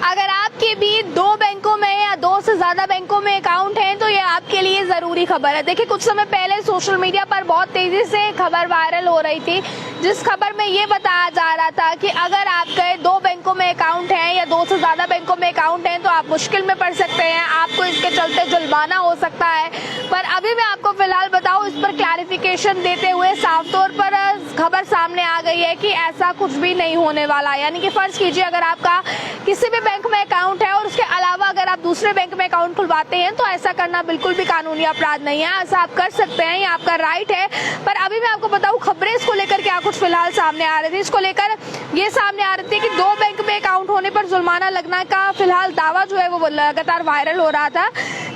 अगर आपके भी दो बैंकों में या दो से ज्यादा बैंकों में अकाउंट है तो ये आपके लिए जरूरी खबर है। देखिए, कुछ समय पहले सोशल मीडिया पर बहुत तेजी से खबर वायरल हो रही थी, जिस खबर में ये बताया जा रहा था कि अगर आपके दो बैंकों में अकाउंट है या दो से ज्यादा बैंकों में अकाउंट है तो आप मुश्किल में पड़ सकते हैं, आपको इसके चलते जुर्माना हो सकता है। पर अभी मैं आपको फिलहाल बताऊं, इस पर क्लैरिफिकेशन देते हुए साफ तौर पर खबर सामने आ गई है कि ऐसा कुछ भी नहीं होने वाला। यानी कि फर्ज कीजिए, अगर आपका किसी भी बैंक में अकाउंट है और उसके अलावा अगर आप दूसरे बैंक में अकाउंट खुलवाते हैं तो ऐसा करना बिल्कुल भी कानूनी अपराध नहीं है, ऐसा आप कर सकते हैं, ये आपका राइट है। पर अभी मैं आपको बताऊं, खबरें इसको लेकर क्या कुछ फिलहाल सामने आ रही थी। इसको लेकर ये सामने आ रही थी कि दो बैंक में अकाउंट होने पर जुर्माना लगना का फिलहाल दावा जो है वो लगातार वायरल हो रहा था,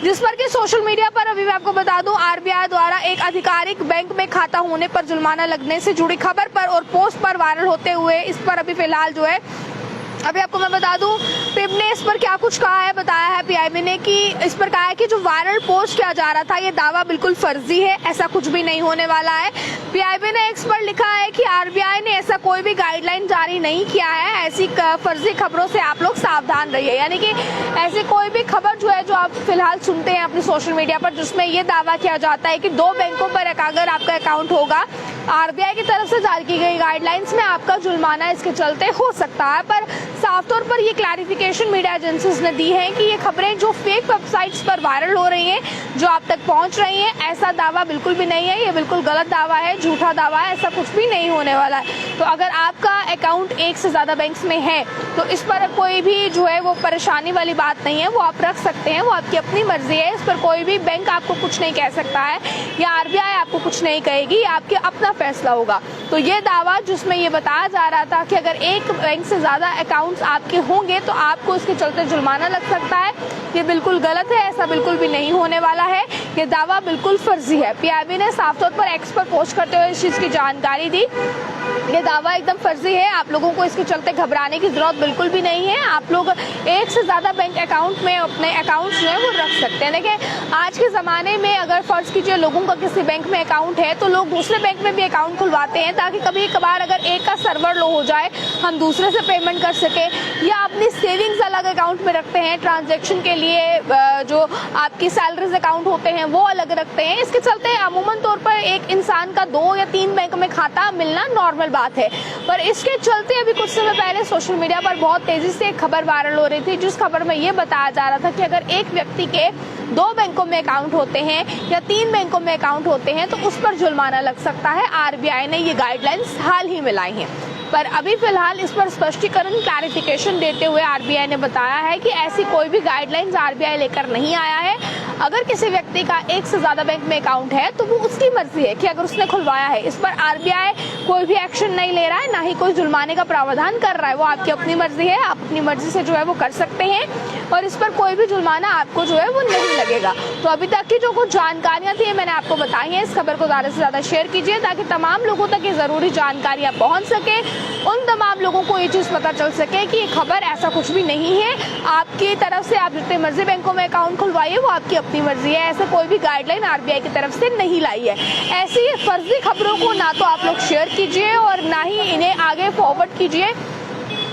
जिस पर कि सोशल मीडिया पर अभी मैं आपको बता दूं, आरबीआई द्वारा एक आधिकारिक बैंक में खाता होने पर जुर्माना लगने से जुड़ी खबर पर और पोस्ट पर वायरल होते हुए इस पर अभी फिलहाल जो है, अभी आपको मैं बता दूं, पिब ने इस पर क्या कुछ कहा है, बताया है पीआईबी ने कि इस पर कहा है कि जो वायरल पोस्ट किया जा रहा था ये दावा बिल्कुल फर्जी है, ऐसा कुछ भी नहीं होने वाला है। पीआईबी ने एक्स पर लिखा है कि आरबीआई ने ऐसा कोई भी गाइडलाइन जारी नहीं किया है, ऐसी फर्जी खबरों से आप लोग सावधान रहिए। यानी कि ऐसी कोई भी खबर जो है जो आप फिलहाल सुनते हैं अपने सोशल मीडिया पर, जिसमें ये दावा किया जाता है कि दो बैंकों पर अगर आपका अकाउंट होगा, आरबीआई की तरफ से जारी की गई गाइडलाइंस में आपका जुर्माना इसके चलते हो सकता है। पर साफ तौर पर ये क्लैरिफिकेशन मीडिया एजेंसीज ने दी है कि ये खबरें जो फेक वेबसाइट्स पर वायरल हो रही हैं, जो आप तक पहुंच रही हैं, ऐसा दावा बिल्कुल भी नहीं है, ये बिल्कुल गलत दावा है, झूठा दावा है, ऐसा कुछ भी नहीं होने वाला है। तो अगर आपका अकाउंट एक से ज्यादा बैंक्स में है तो इस पर कोई भी जो है वो परेशानी वाली बात नहीं है, वो आप रख सकते हैं, वो आपकी अपनी मर्जी है। इस पर कोई भी बैंक आपको कुछ नहीं कह सकता है या आरबीआई आपको कुछ नहीं कहेगी, आपके अपना फैसला होगा। तो ये दावा जिसमें ये बताया जा रहा था कि अगर एक बैंक से ज्यादा अकाउंट्स आपके होंगे तो आपको इसके चलते जुर्माना लग सकता है, ये बिल्कुल गलत है, ऐसा बिल्कुल भी नहीं होने वाला है, ये दावा बिल्कुल फर्जी है। पीआईबी ने साफ तौर पर एक्स पर पोस्ट करते हुए इस चीज की जानकारी दी। ये दावा एकदम फर्जी है, आप लोगों को इसके चलते घबराने की जरूरत बिल्कुल भी नहीं है। आप लोग एक से ज्यादा बैंक अकाउंट में अपने अकाउंट्स जो है वो रख सकते हैं। देखिए, आज के जमाने में अगर फर्ज कीजिए लोगों का किसी बैंक में अकाउंट है तो लोग दूसरे बैंक में भी अकाउंट खुलवाते हैं ताकि कभी कभार अगर एक का सर्वर लो हो जाए हम दूसरे से पेमेंट कर सके, या अपनी सेविंग्स अलग अकाउंट में रखते हैं, ट्रांजैक्शन के लिए जो आपकी सैलरीज अकाउंट होते हैं वो अलग रखते हैं। इसके चलते अमूमन तौर पर एक इंसान का 2 या 3 बैंक में खाता मिलना नॉर्मल बात है। पर इसके चलते अभी कुछ समय पहले सोशल मीडिया पर बहुत तेजी से एक खबर वायरल हो रही थी, जिस खबर में ये बताया जा रहा था कि अगर एक व्यक्ति के 2 बैंकों में अकाउंट होते हैं या 3 बैंकों में अकाउंट होते हैं तो उस पर जुर्माना लग सकता है। आरबीआई ने ये गाइडलाइंस हाल ही में लाई हैं। पर अभी फिलहाल इस पर स्पष्टीकरण क्लैरिफिकेशन देते हुए आरबीआई ने बताया है कि ऐसी कोई भी गाइडलाइंस आरबीआई लेकर नहीं आया है। अगर किसी व्यक्ति का एक से ज्यादा बैंक में अकाउंट है तो वो उसकी मर्जी है कि अगर उसने खुलवाया है, इस पर आरबीआई कोई भी एक्शन नहीं ले रहा है, ना ही कोई जुर्माने का प्रावधान कर रहा है, वो आपकी अपनी मर्जी है, आप अपनी मर्जी से जो है वो कर सकते हैं और इस पर कोई भी जुर्माना आपको जो है वो नहीं लगेगा। तो अभी तक की जो कुछ जानकारियां थी मैंने आपको बताई हैं, इस खबर को ज्यादा से ज्यादा शेयर कीजिए ताकि तमाम लोगों तक ये जरूरी जानकारियां पहुंच सके, उन तमाम लोगों को ये चीज पता चल सके कि ये खबर ऐसा कुछ भी नहीं है। आपकी तरफ से आप जितने मर्जी बैंकों में अकाउंट खुलवाइए वो आपकी अपनी मर्जी है, ऐसे कोई भी गाइडलाइन आरबीआई की तरफ से नहीं लाई है। ऐसी फर्जी खबरों को ना तो आप लोग शेयर कीजिए और ना ही इन्हें आगे फॉरवर्ड कीजिए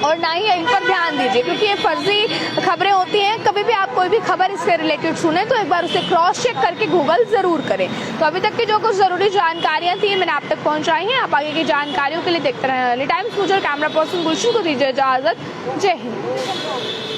और ना ही इन पर ध्यान दीजिए, क्योंकि ये फर्जी खबरें होती हैं। कभी भी आप कोई भी खबर इससे रिलेटेड सुने तो एक बार उसे क्रॉस चेक करके गूगल जरूर करें। तो अभी तक की जो कुछ जरूरी जानकारियां थी मैंने आप तक पहुंचाई हैं। आप आगे की जानकारियों के लिए देखते रहें टाइम्स। मुझे कैमरा पर्सन गुलशन को दीजिए इजाजत। जय हिंद।